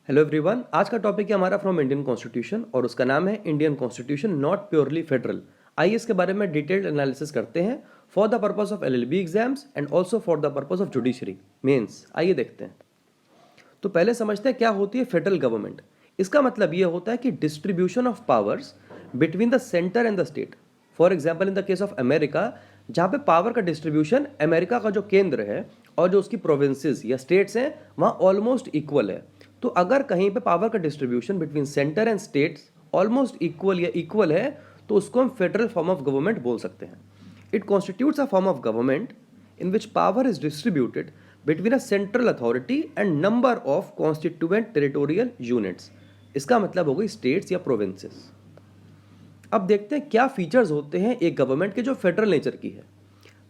Hello everyone, आज का topic है हमारा फ्रॉम इंडियन कॉन्स्टिट्यूशन और उसका नाम है Indian constitution not purely federal. आइए इसके बारे में डिटेल्ड एनालिसिस करते हैं for the purpose of LLB exams and also for the purpose of judiciary mains. आइए देखते हैं। तो पहले समझते हैं क्या होती है फेडरल गवर्नमेंट। इसका मतलब ये होता है कि distribution of powers between the centre and the state. For example in the case of America, जहाँ पे पावर का डिस्ट्रीब्यूशन अमेरिका का जो केंद्र है और जो उसकी प्रोविंसेस या स्टेट्स हैं वहाँ ऑलमोस्ट इक्वल है। तो अगर कहीं पे पावर का distribution between centre and states almost equal या इक्वल है तो उसको हम फेडरल फॉर्म ऑफ गवर्नमेंट बोल सकते हैं। It constitutes a form of government in which power is distributed between a central authority and number of constituent territorial units। इसका मतलब हो गई स्टेट्स या प्रोविंसेस। अब देखते हैं क्या फीचर्स होते हैं एक गवर्नमेंट के जो फेडरल नेचर की है।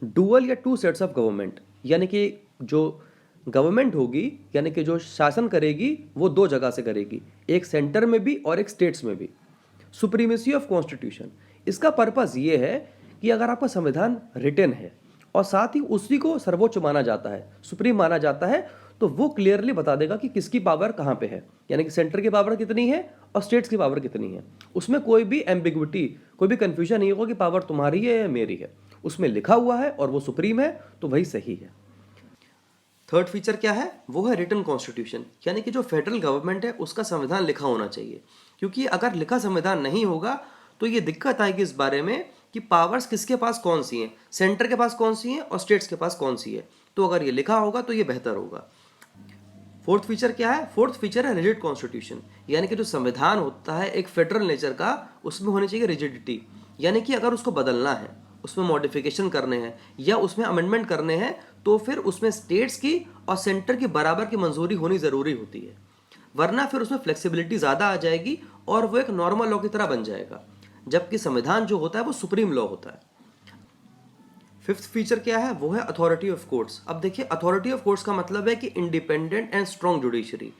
डुअल या टू सेट्स ऑफ गवर्नमेंट, यानी कि जो गवर्नमेंट होगी यानी कि जो शासन करेगी वो दो जगह से करेगी, एक सेंटर में भी और एक स्टेट्स में भी। सुप्रीमेसी ऑफ कॉन्स्टिट्यूशन, इसका पर्पस ये है कि अगर आपका संविधान रिटन है और साथ ही उसी को सर्वोच्च माना जाता है, सुप्रीम माना जाता है, तो वो क्लियरली बता देगा कि किसकी पावर कहाँ पे है, यानी कि सेंटर की पावर कितनी है और स्टेट्स की पावर कितनी है। उसमें कोई भी एम्बिग्विटी, कोई भी कंफ्यूजन नहीं होगा कि पावर तुम्हारी है या मेरी है। उसमें लिखा हुआ है और वो सुप्रीम है तो वही सही है। थर्ड फीचर क्या है, वो है रिटन कॉन्स्टिट्यूशन, यानी कि जो फेडरल गवर्नमेंट है उसका संविधान लिखा होना चाहिए। क्योंकि अगर लिखा संविधान नहीं होगा तो ये दिक्कत आएगी इस बारे में कि पावर्स किसके पास कौन सी हैं, सेंटर के पास कौन सी हैं और स्टेट्स के पास कौन सी है। तो अगर ये लिखा होगा तो ये बेहतर होगा। फोर्थ फीचर क्या है, फोर्थ फीचर है रिजिड कॉन्स्टिट्यूशन, यानी कि जो संविधान होता है एक फेडरल नेचर का, उसमें होनी चाहिए रिजिडिटी। यानी कि अगर उसको बदलना है, उसमें मॉडिफिकेशन करने हैं या उसमें अमेंडमेंट करने हैं तो फिर उसमें स्टेट्स की और सेंटर की बराबर की मंजूरी होनी ज़रूरी होती है, वरना फिर उसमें फ्लेक्सिबिलिटी ज़्यादा आ जाएगी और वो एक नॉर्मल लॉ की तरह बन जाएगा, जबकि संविधान जो होता है वो सुप्रीम लॉ होता है। फिफ्थ फीचर क्या है, वो है अथॉरिटी ऑफ कोर्ट्स। अब देखिए अथॉरिटी ऑफ कोर्ट्स का मतलब है कि इंडिपेंडेंट एंड स्ट्रॉन्ग जुडिशरी।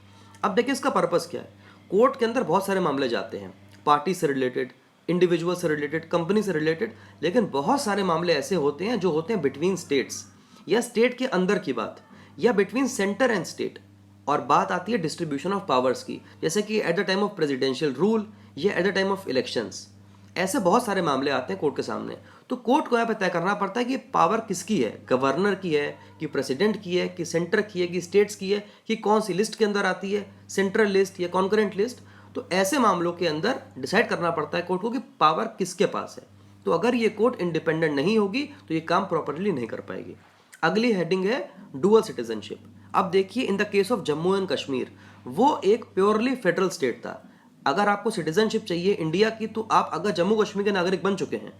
अब देखिए इसका पर्पस क्या है। कोर्ट के अंदर बहुत सारे मामले जाते हैं, पार्टी से रिलेटेड, इंडिविजुअल से रिलेटेड, कंपनी से रिलेटेड, लेकिन बहुत सारे मामले ऐसे होते हैं जो होते हैं बिटवीन स्टेट्स या स्टेट के अंदर की बात, या बिटवीन सेंटर एंड स्टेट। और बात आती है डिस्ट्रीब्यूशन ऑफ पावर्स की, जैसे कि at the time of presidential rule या at the time of elections. ऐसे बहुत सारे मामले आते हैं कोर्ट के सामने। तो कोर्ट को यहाँ पे तय करना पड़ता है कि पावर किसकी है, गवर्नर की है कि प्रेसिडेंट की है कि सेंटर की है कि स्टेट्स की है, कि कौन सी लिस्ट के अंदर आती है, सेंट्रल लिस्ट या कॉन्करेंट लिस्ट। तो ऐसे मामलों के अंदर डिसाइड करना पड़ता है कोर्ट को कि पावर किसके पास है। तो अगर ये कोर्ट इंडिपेंडेंट नहीं होगी तो ये काम प्रॉपरली नहीं कर पाएगी। अगली हेडिंग है डुअल सिटीजनशिप। अब देखिए in the case of Jammu and Kashmir, वो एक प्योरली फेडरल स्टेट था। अगर आपको सिटीजनशिप चाहिए इंडिया की, तो आप अगर जम्मू कश्मीर के नागरिक बन चुके हैं,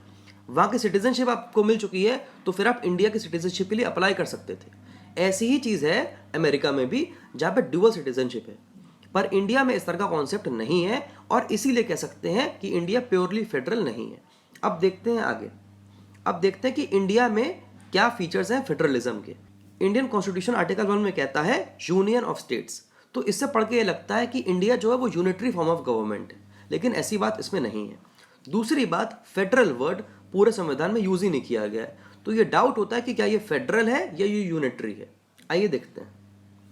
वहाँ की सिटीजनशिप आपको मिल चुकी है, तो फिर आप इंडिया की सिटीजनशिप के लिए अप्लाई कर सकते थे। ऐसी ही चीज़ है अमेरिका में भी, जहाँ पे डुअल सिटीजनशिप है। पर इंडिया में इस तरह का कॉन्सेप्ट नहीं है और इसीलिए कह सकते हैं कि इंडिया प्योरली फेडरल नहीं है। अब देखते हैं आगे। अब देखते हैं कि इंडिया में क्या फीचर्स हैं फेडरलिज्म के। इंडियन कॉन्स्टिट्यूशन आर्टिकल 1 में कहता है यूनियन ऑफ स्टेट्स। तो इससे पढ़ के ये लगता है कि इंडिया जो है वो यूनिटरी फॉर्म ऑफ गवर्नमेंट है, लेकिन ऐसी बात इसमें नहीं है। दूसरी बात, फेडरल वर्ड पूरे संविधान में यूज ही नहीं किया गया है, तो ये डाउट होता है कि क्या ये फेडरल है या ये यूनिटरी है। आइए देखते हैं।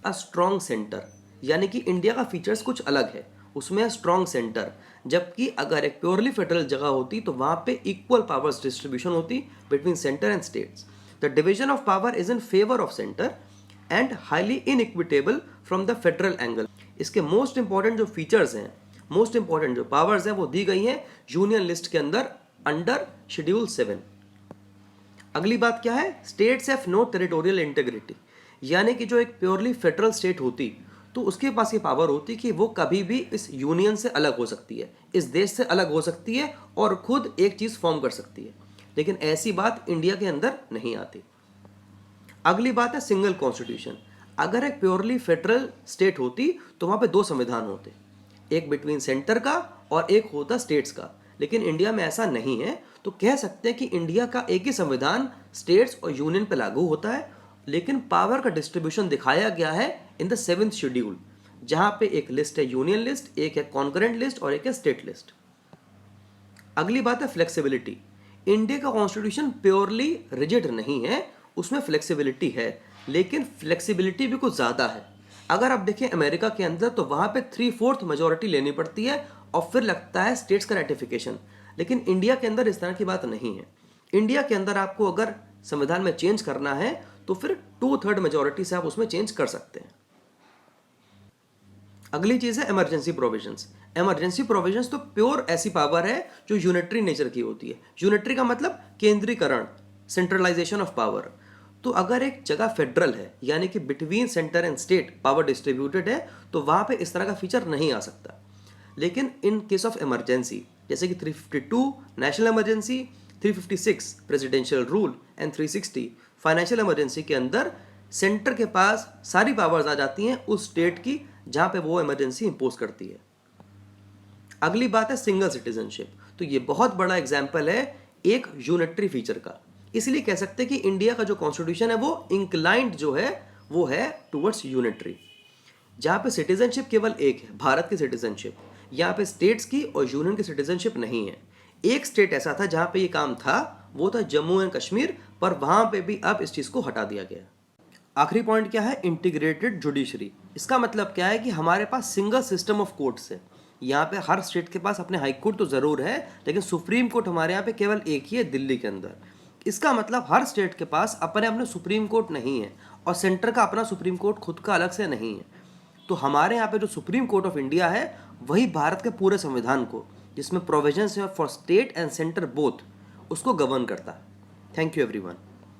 अ स्ट्रॉन्ग सेंटर, यानी कि इंडिया का फीचर्स कुछ अलग है, उसमें है स्ट्रॉन्ग सेंटर। जबकि अगर एक प्योरली फेडरल जगह होती तो वहाँ पे इक्वल पावर्स डिस्ट्रीब्यूशन होती between centre and states. The division of power is in favour of centre and highly inequitable from the federal angle. इसके मोस्ट इंपॉर्टेंट जो फीचर्स हैं, मोस्ट इंपॉर्टेंट जो पावर्स हैं, वो दी गई हैं यूनियन लिस्ट के अंदर अंडर शेड्यूल 7। अगली बात क्या है, states have no territorial integrity, यानी कि जो एक प्योरली फेडरल स्टेट होती तो उसके पास ये पावर होती कि वो कभी भी इस यूनियन से अलग हो सकती है, इस देश से अलग हो सकती है और खुद एक चीज़ फॉर्म कर सकती है। लेकिन ऐसी बात इंडिया के अंदर नहीं आती। अगली बात है सिंगल कॉन्स्टिट्यूशन। अगर एक प्योरली फेडरल स्टेट होती तो वहाँ पे दो संविधान होते, एक बिटवीन सेंटर का और एक होता स्टेट्स का। लेकिन इंडिया में ऐसा नहीं है, तो कह सकते हैं कि इंडिया का एक ही संविधान स्टेट्स और यूनियन पे लागू होता है, लेकिन पावर का डिस्ट्रीब्यूशन दिखाया गया है इन द 7th शेड्यूल, जहाँ पे एक लिस्ट है यूनियन लिस्ट, एक है कॉन्करेंट लिस्ट और एक है स्टेट लिस्ट। अगली बात है फ्लेक्सिबिलिटी। इंडिया का कॉन्स्टिट्यूशन प्योरली रिजिड नहीं है, उसमें फ्लेक्सिबिलिटी है, लेकिन फ्लेक्सिबिलिटी भी कुछ ज़्यादा है। अगर आप देखें अमेरिका के अंदर तो वहाँ पे 3/4 मेजोरिटी लेनी पड़ती है और फिर लगता है स्टेट्स का रेटिफिकेशन। लेकिन इंडिया के अंदर इस तरह की बात नहीं है। इंडिया के अंदर आपको अगर संविधान में चेंज करना है तो फिर 2/3 मेजोरिटी से आप उसमें चेंज कर सकते हैं। अगली चीज है इमरजेंसी प्रोविजंस। इमरजेंसी प्रोविजंस तो प्योर ऐसी पावर है जो यूनिटरी नेचर की होती है। यूनिटरी का मतलब केंद्रीकरण, सेंट्रलाइजेशन ऑफ पावर। तो अगर एक जगह फेडरल है यानी कि between centre and state power distributed है तो वहां पे इस तरह का फीचर नहीं आ सकता। लेकिन इन केस ऑफ इमरजेंसी जैसे कि 352 national emergency, 356 presidential rule and 360 financial emergency के अंदर सेंटर के पास सारी पावर्स आ जाती हैं उस स्टेट की जहां पे वो इमरजेंसी इंपोज करती है। अगली बात है सिंगल सिटीजनशिप। तो ये बहुत बड़ा एग्जाम्पल है एक यूनिटरी फीचर का। इसलिए कह सकते हैं कि इंडिया का जो कॉन्स्टिट्यूशन है वो इंक्लाइंड जो है वो है टुवर्ड्स यूनिटरी, जहां पे सिटीजनशिप केवल एक है, भारत की सिटीजनशिप। यहाँ पे स्टेट्स की और यूनियन की सिटीजनशिप नहीं है। एक स्टेट ऐसा था जहां पे ये काम था, वो था जम्मू एंड कश्मीर, पर वहां पे भी अब इस चीज को हटा दिया गया। आखिरी पॉइंट क्या है, इंटीग्रेटेड जुडिशरी। इसका मतलब क्या है कि हमारे पास सिंगल सिस्टम ऑफ कोर्ट्स है। यहाँ पे हर स्टेट के पास अपने हाई कोर्ट तो ज़रूर है, लेकिन सुप्रीम कोर्ट हमारे यहाँ पे केवल एक ही है, दिल्ली के अंदर। इसका मतलब हर स्टेट के पास अपने अपने सुप्रीम कोर्ट नहीं है और सेंटर का अपना सुप्रीम कोर्ट खुद का अलग से नहीं है। तो हमारे यहाँ पे जो सुप्रीम कोर्ट ऑफ इंडिया है वही भारत के पूरे संविधान को, जिसमें प्रोविजंस है for state and centre both, उसको गवर्न करता है। Thank you everyone.